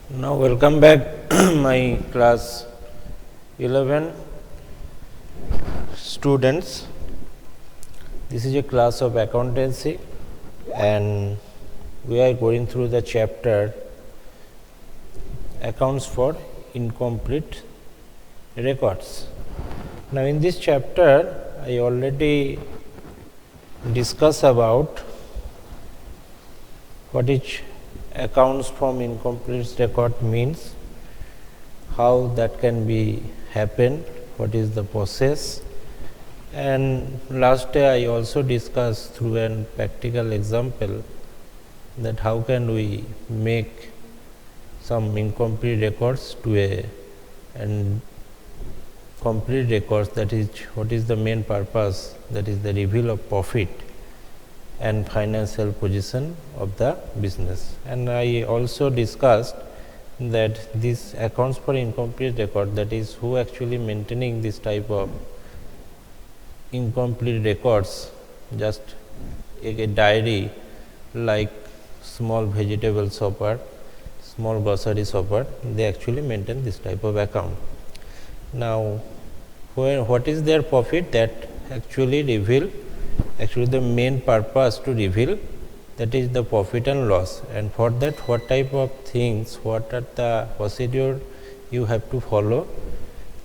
Now, welcome back my class 11 students. This is a class of accountancy and we are going through the chapter accounts for incomplete records. Now, in this chapter I already discussed about what is accounts from incomplete record means, how that can be happen, what is the process, and last day I also discussed through an practical example that how can we make some incomplete records to a and complete records, that is what is the main purpose, that is the reveal of profit and financial position of the business. And I also discussed that this accounts for incomplete record, that is who actually maintaining this type of incomplete records, just a diary like small vegetable shopper, small grocery shopper, they actually maintain this type of account. Now, what is their profit, that actually reveal, actually the main purpose to reveal, that is the profit and loss, and for that what type of things, what are the procedure you have to follow,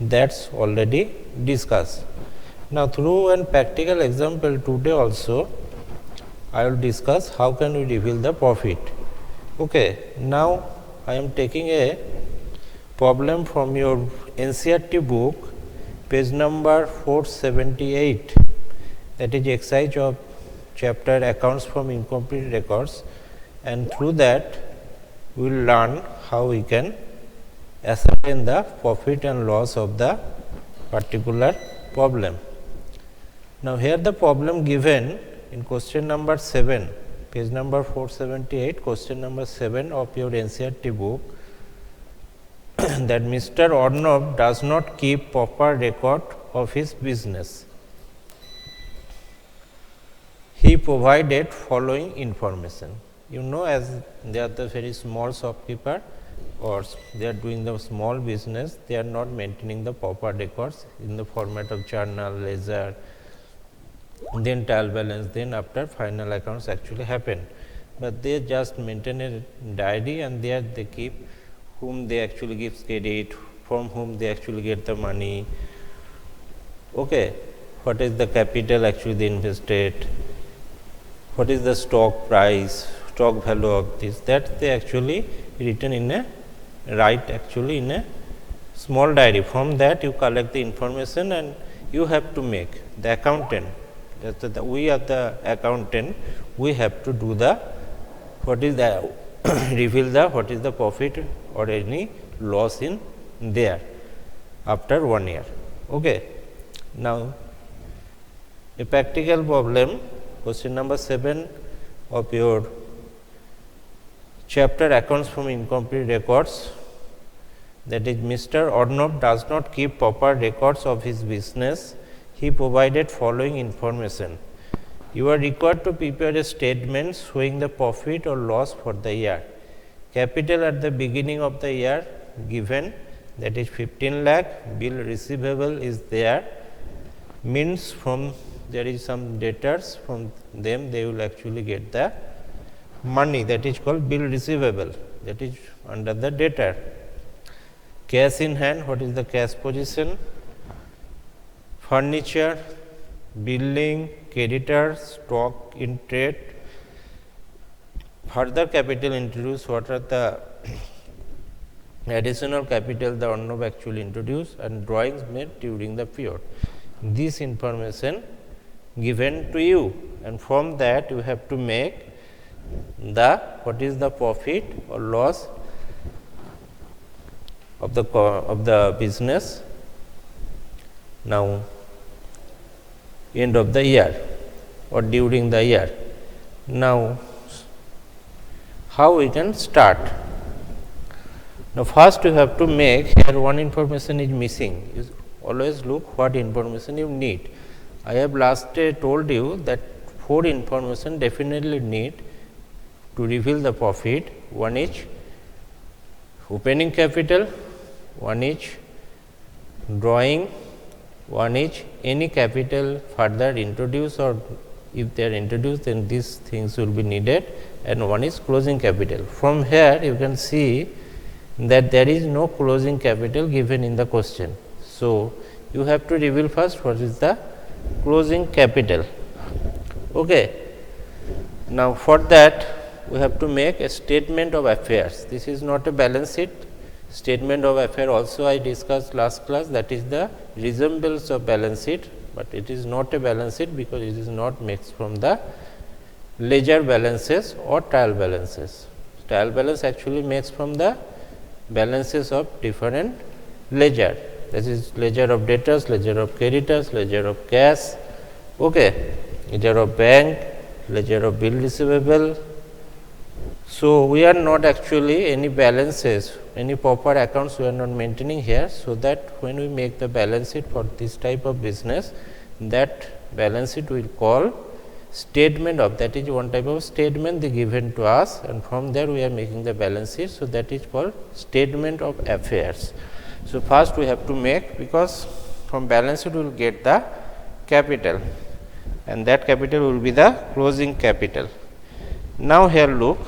that's already discussed. Now, through an practical example today also I will discuss how can we reveal the profit. Okay, now I am taking a problem from your NCERT book, page number 478, that is exercise of chapter accounts from incomplete records, and through that we will learn how we can ascertain the profit and loss of the particular problem. Now, here the problem given in question number 7, page number 478, question number 7 of your NCERT book, that Mr. Arnab does not keep proper record of his business. He provided following information. You know, as they are the very small shopkeeper or they are doing the small business, they are not maintaining the proper records in the format of journal, ledger, then trial balance, then after final accounts actually happen. But they just maintain a diary, and there they keep whom they actually give credit, from whom they actually get the money, okay, what is the capital actually they invested, what is the stock price, stock value of this, that they actually written in a actually in a small diary. From that you collect the information and you have to make the accountant, we are the accountant, we have to do the what is the reveal the what is the profit or any loss in there after 1 year. Okay. Now, a practical problem, question number 7 of your chapter accounts from incomplete records, that is Mr. Arnab does not keep proper records of his business. He provided following information. You are required to prepare a statement showing the profit or loss for the year. Capital at the beginning of the year given, that is 15 lakh, bill receivable is there, means from there is some debtors, from them they will actually get the money, that is called bill receivable, that is under the debtor. Cash in hand, what is the cash position, furniture, billing, creditor, stock in trade, further capital introduced, what are the additional capital the Arnab actually introduced, and drawings made during the period. This information given to you, and from that you have to make the what is the profit or loss of the business now end of the year or during the year. Now, how we can start? Now, first you have to make, here one information is missing, you always look what information you need. I have last day told you that 4 information definitely need to reveal the profit. One is opening capital, one each, drawing, one each, any capital further introduced, or if they are introduced then these things will be needed, and one is closing capital. From here you can see that there is no closing capital given in the question. So, you have to reveal first what is the closing capital. Okay. Now, for that we have to make a statement of affairs. This is not a balance sheet. Statement of affair also I discussed last class, that is the resemblance of balance sheet, but it is not a balance sheet because it is not mixed from the ledger balances or trial balances. Trial balance actually makes from the balances of different ledger, that is ledger of debtors, ledger of creditors, ledger of cash, okay, ledger of bank, ledger of bill receivable. So, we are not actually any balances, any proper accounts we are not maintaining here. So, that when we make the balance sheet for this type of business, that balance sheet we will call statement of, that is one type of statement they given to us, and from there we are making the balance sheet. So, that is called statement of affairs. So, first we have to make, because from balance sheet we will get the capital, and that capital will be the closing capital. Now, here look.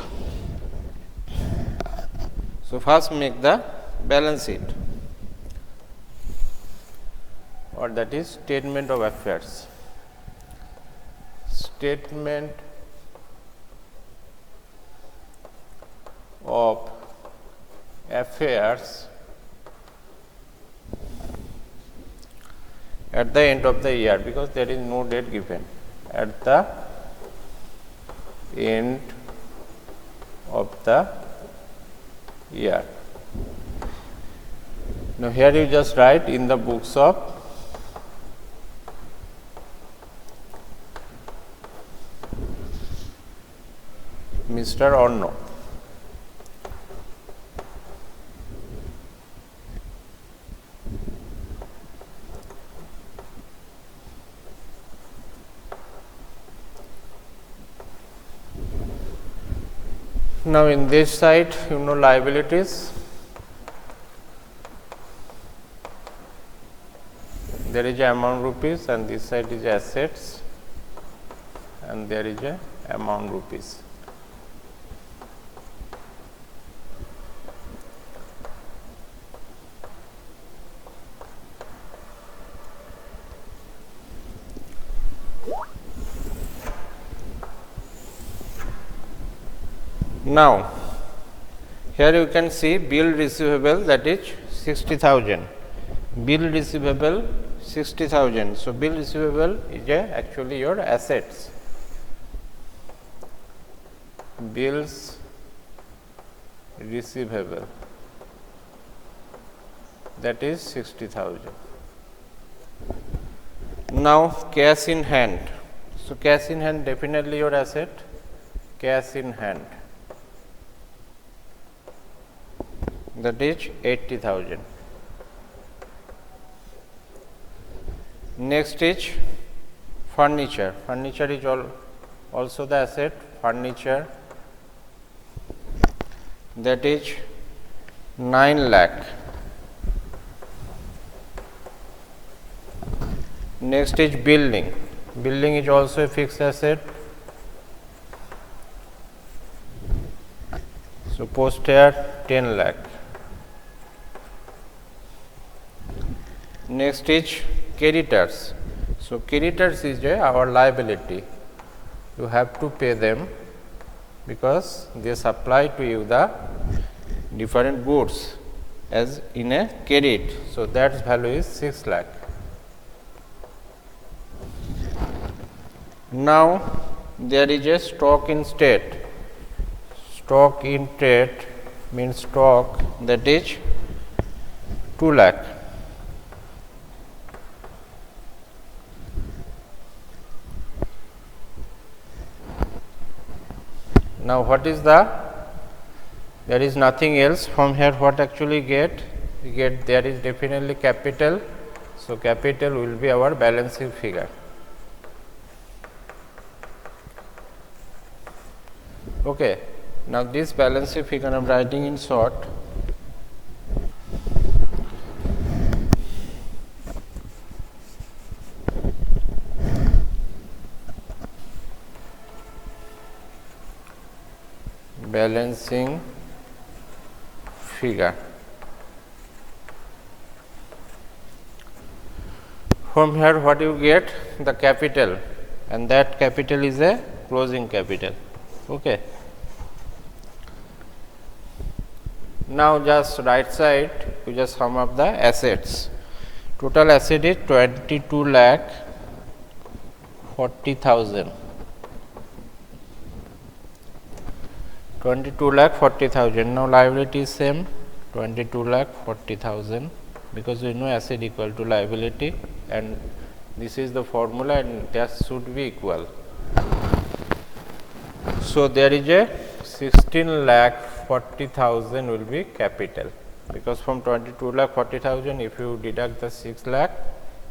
So, first make the balance sheet, or that is statement of affairs. Statement of affairs at the end of the year, because there is no date given, at the end of the year. Now, here you just write in the books of Mr. Arno. Now, in this side you know liabilities, there is a amount rupees, and this side is assets, and there is a amount rupees. Now, here you can see bill receivable, that is 60,000, bill receivable 60,000. So, bill receivable is actually your assets, bills receivable, that is 60,000. Now, cash in hand. So, cash in hand definitely your asset, cash in hand, that is 80,000. Next is furniture. Furniture is also the asset, furniture, that is 9 lakh. Next is building. Building is also a fixed asset. So, post here 10 lakh. Next is creditors. So, creditors is our liability. You have to pay them because they supply to you the different goods as in a credit. So, that value is 6 lakh. Now, there is a stock in trade. Stock in trade means stock, that is 2 lakh. Now, what is there is nothing else from here. What actually get? We get there is definitely capital. So, capital will be our balance sheet figure. Okay. Now, this balance sheet figure I am writing in short. balancing figure. From here what you get? The capital, and that capital is a closing capital. Okay. Now just right side you just sum up the assets. Total asset is 22,40,000. 22,40,000. Now liability is same, 22,40,000, because we know asset equal to liability, and this is the formula, and that should be equal. So there is a 16,40,000 will be capital, because from 22,40,000 if you deduct the 6 lakh,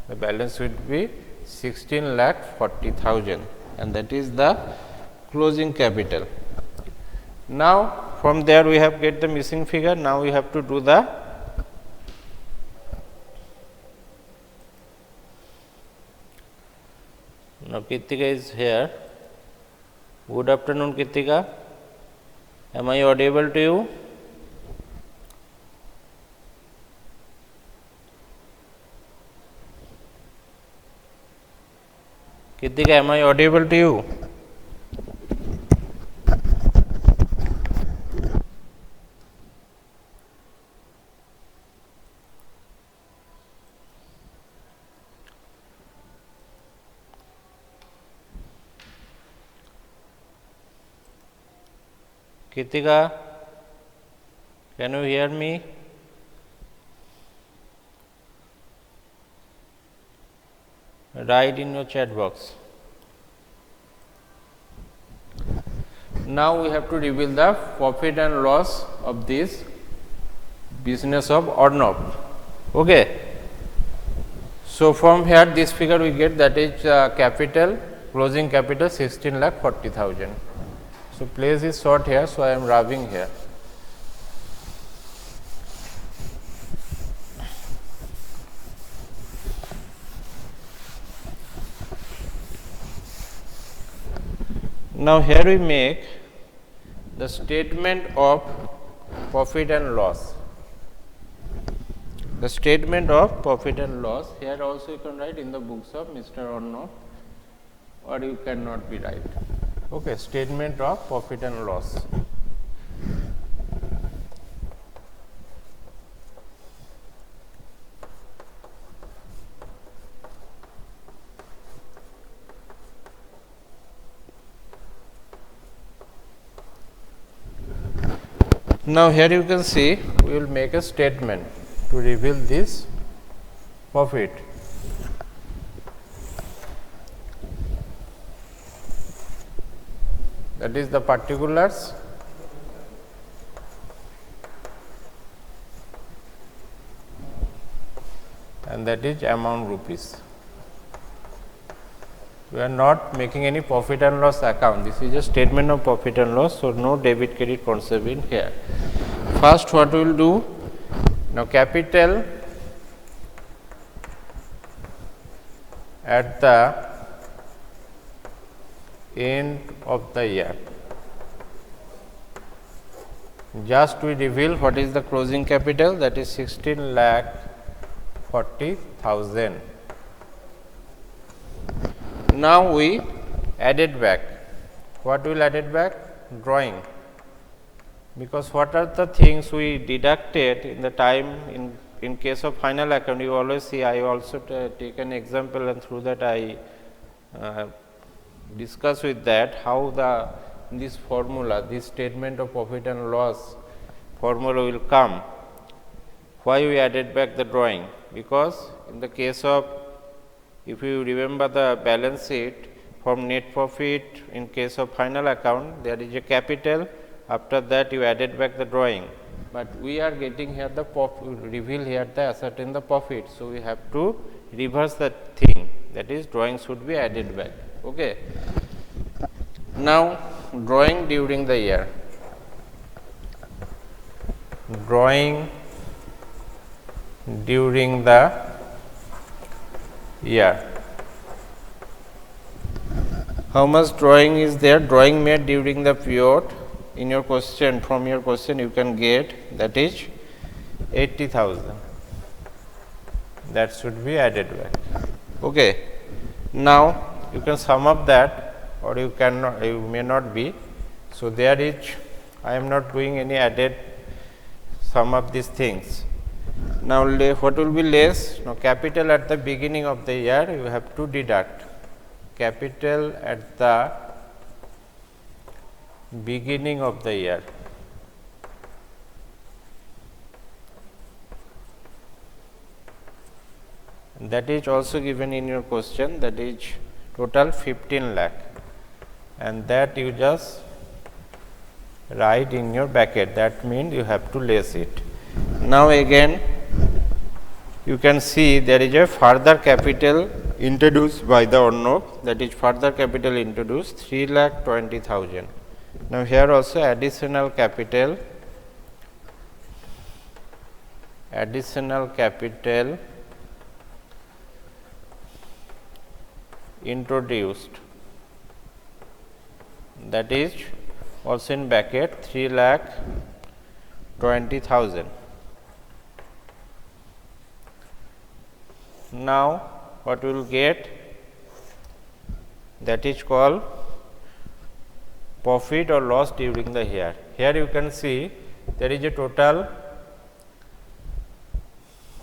the balance would be 16,40,000, and that is the closing capital. Now from there we have get the missing figure. Now we have to do the now Kritika is here. Good afternoon, Kritika. Am I audible to you? Kritika, am I audible to you? Kritika, can you hear me? Write in your chat box. Now we have to reveal the profit and loss of this business of Arnab. Okay. So from here this figure we get, that is capital, closing capital 16,40,000. So place is short here, so I am rubbing here. Now here we make the statement of profit and loss. The statement of profit and loss, here also you can write in the books of Mr. Arnab, or you cannot be right. Okay, statement of profit and loss. Now here you can see we will make a statement to reveal this profit. That is the particulars, and that is amount rupees. We are not making any profit and loss account. This is a statement of profit and loss, so no debit credit concept in here. First, what we will do? Now, capital at the end of the year. Just we reveal what is the closing capital, that is 16,40,000. Now we added back. What will added back? Drawing. Because what are the things we deducted in the time in case of final account, you always see, I also take an example, and through that I discuss with that how this formula, this statement of profit and loss formula will come. Why we added back the drawing? Because in the case of, if you remember the balance sheet, from net profit in case of final account, there is a capital, after that you added back the drawing, but we are getting here the reveal here the ascertain the profit. So we have to reverse that thing, that is drawing should be added back. Okay. Now drawing during the year. Drawing during the year. How much drawing is there? Drawing made during the period in your question, from your question you can get, that is 80,000, that should be added back. Okay. Now, you can sum up that, or you cannot, you may not be. So, there is, I am not doing any added sum of these things. Now, what will be less? Now, capital at the beginning of the year you have to deduct, capital at the beginning of the year. That is also given in your question, that is total 15 lakh, and that you just write in your bracket, that means you have to less it. Now, again you can see there is a further capital introduced by the Arnab, that is further capital introduced 3,20,000. Now, here also additional capital introduced, that is also in bracket 3,20,000. Now, what we will get, that is called profit or loss during the year. Here you can see there is a total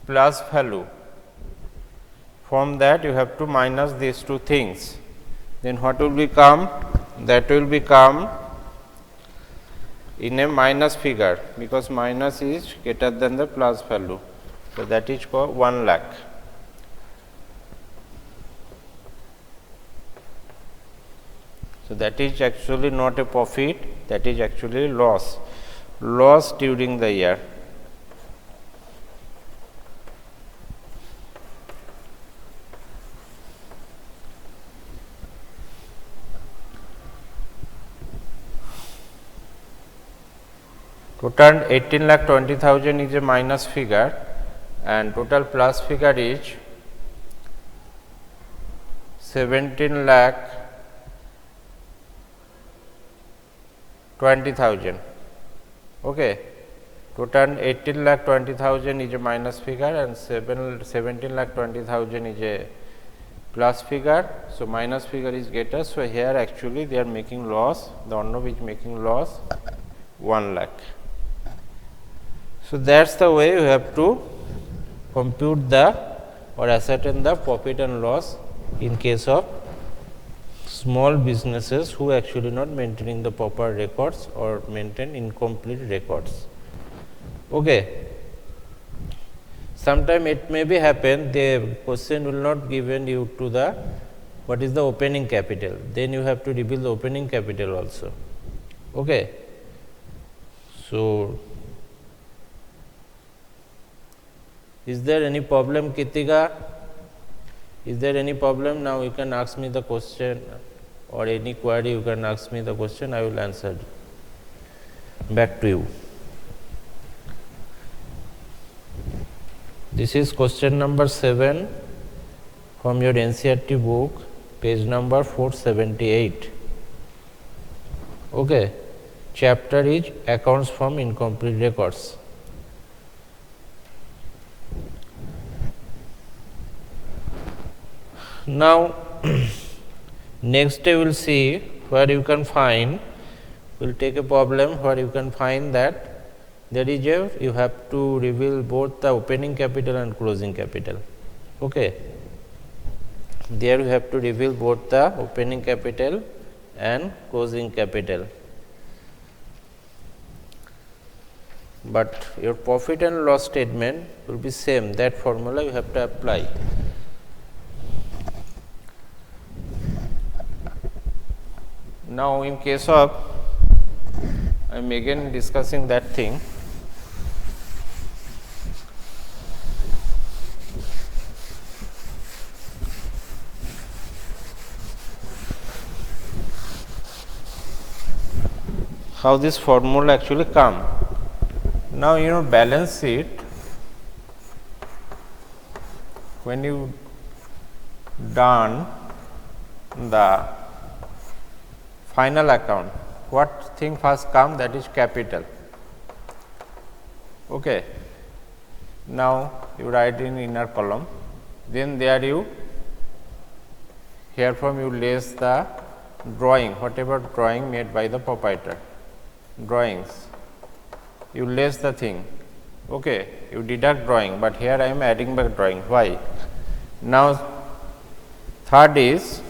plus value. From that you have to minus these two things, then what will become? That will become in a minus figure, because minus is greater than the plus value. So, that is called 1 lakh. So, that is actually not a profit, that is actually loss during the year. Total 18,20,000 is a minus figure, and total plus figure is 17,20,000. Okay. Total 18,20,000 is a minus figure and 17,20,000 is a plus figure. So, minus figure is greater. So, here actually they are making loss, the Arnab is making loss 1 lakh. So, that is the way you have to compute the or ascertain the profit and loss in case of small businesses who actually not maintaining the proper records or maintain incomplete records. Okay. Sometime it may be happen, the question will not given you to the what is the opening capital, then you have to reveal the opening capital also. Okay. So, is there any problem, Kritika? Is there any problem? Now you can ask me the question, or any query you can ask me the question, I will answer back to you. This is question number 7 from your NCERT book, page number 478. Okay. Chapter is accounts from incomplete records. Now, next day we will see where you can find, we will take a problem where you can find that there is a, you have to reveal both the opening capital and closing capital. Okay. There you have to reveal both the opening capital and closing capital. But your profit and loss statement will be same, that formula you have to apply. Now, in case of, I am again discussing that thing. How this formula actually come. Now, you know, balance sheet, when you done the final account, what thing first come, that is capital. Okay. Now, you write in inner column, then there you here from you less the drawing, whatever drawing made by the proprietor, drawings, you less the thing. Okay. You deduct drawing, but here I am adding back drawing. Why? Now, third is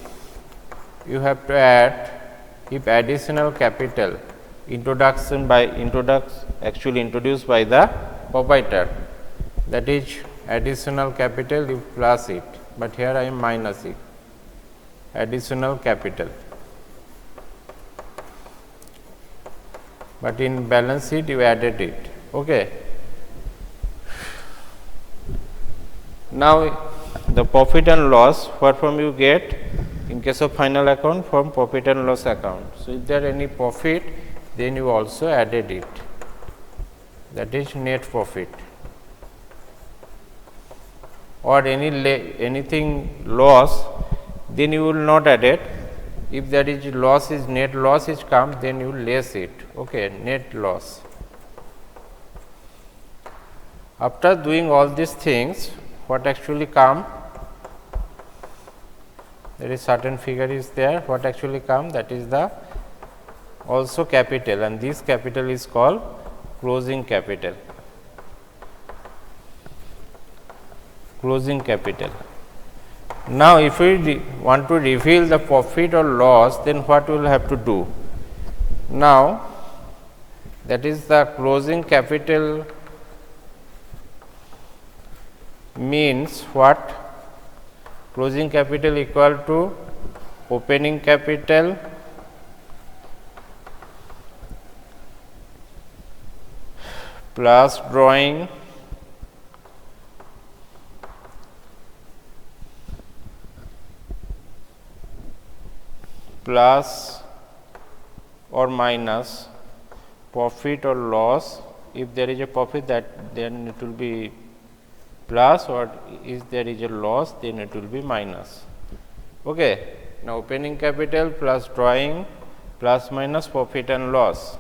you have to add if additional capital actually introduced by the proprietor, that is additional capital, you plus it, but here I am minus it, additional capital, but in balance sheet you added it. Okay. Now, the profit and loss, what from you get in case of final account, from profit and loss account. So, if there any profit, then you also added it, that is net profit, or anything loss, then you will not add it. If there is loss, is net loss is come, then you less it. Okay, net loss. After doing all these things, what actually come? There is certain figure is there. What actually come? That is the also capital, and this capital is called closing capital. Closing capital. Now, if we want to reveal the profit or loss, then what we will have to do? Now, that is the closing capital means what? Closing capital equal to opening capital plus drawing plus or minus profit or loss. If there is a profit, that then it will be plus, or if there is a loss, then it will be minus. Okay. Now, opening capital plus drawing plus minus profit and loss,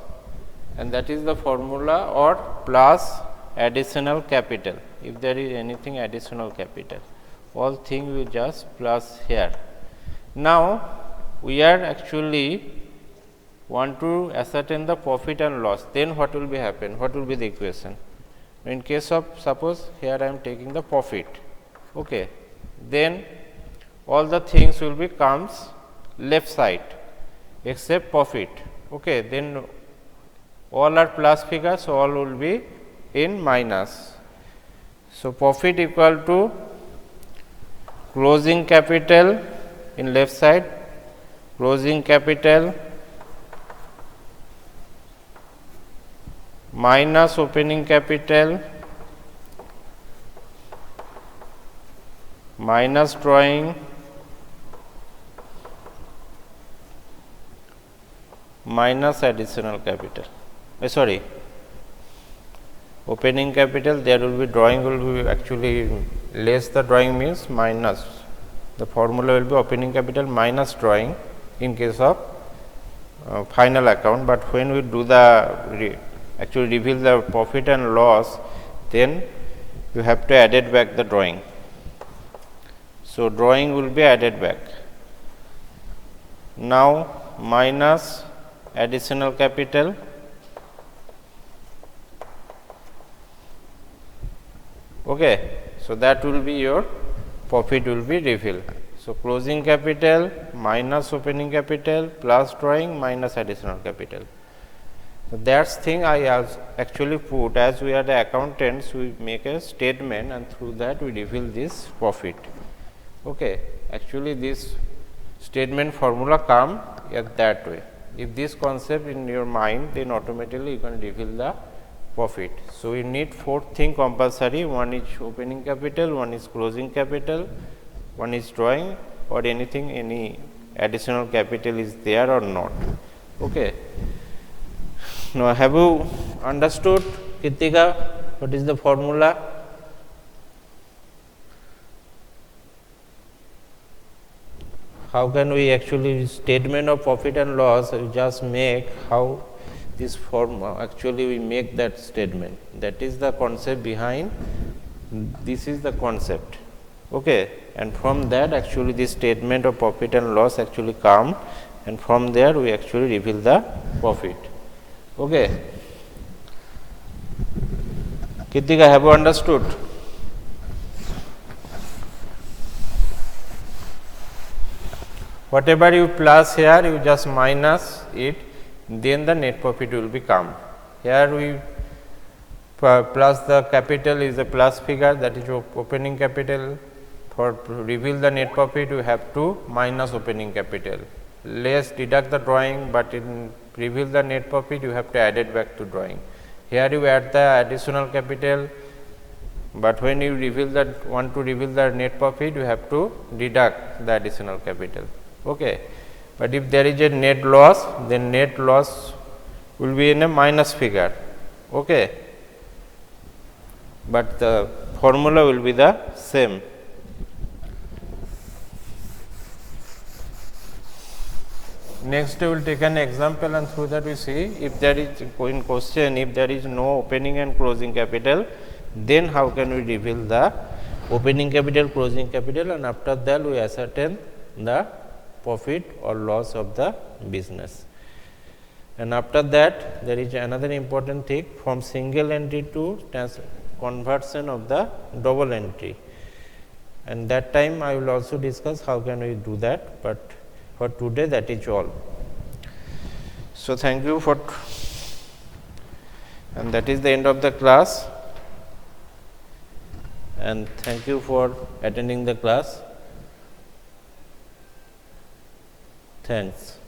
and that is the formula, or plus additional capital. If there is anything additional capital, all thing we just plus here. Now, we are actually want to ascertain the profit and loss, then what will be happen? What will be the equation? In case of, suppose here I am taking the profit, okay, then all the things will be comes left side except profit. Okay, then all are plus figures, so all will be in minus. So, profit equal to closing capital in left side, closing capital minus opening capital minus drawing minus additional capital. Sorry, opening capital, there will be drawing will be actually less, the drawing means minus, the formula will be opening capital minus drawing in case of final account, but when we do the actually reveal the profit and loss, then you have to add it back the drawing. So, drawing will be added back. Now, minus additional capital okay. So, that will be your profit will be revealed. So, closing capital minus opening capital plus drawing minus additional capital. So, that thing I actually put, as we are the accountants, we make a statement and through that we reveal this profit. Okay. Actually, this statement formula come at that way. If this concept in your mind, then automatically you can reveal the profit. So, you need 4 things compulsory, one is opening capital, one is closing capital, one is drawing, or anything, any additional capital is there or not. Okay. Now, have you understood, Kritika, what is the formula? how can we actually statement of profit and loss, we just make how this form actually we make that statement, that is the concept behind, this is the concept, okay. And from that actually this statement of profit and loss actually come, and from there we actually reveal the profit, okay. Kritika, have you understood? Whatever you plus here, you just minus it, then the net profit will become. Here we plus the capital is a plus figure, that is opening capital. For reveal the net profit, you have to minus opening capital. Less deduct the drawing, but in reveal the net profit, you have to add it back to drawing. Here you add the additional capital, but when you want to reveal the net profit, you have to deduct the additional capital, okay. But if there is a net loss, then net loss will be in a minus figure, okay. But the formula will be the same. Next we will take an example, and through that we see if there is in question, if there is no opening and closing capital, then how can we reveal the opening capital, closing capital, and after that we ascertain the profit or loss of the business. And after that there is another important thing, from single entry to conversion of the double entry, and that time I will also discuss how can we do that, but for today that is all. So thank you for, and that is the end of the class, and thank you for attending the class. Thanks.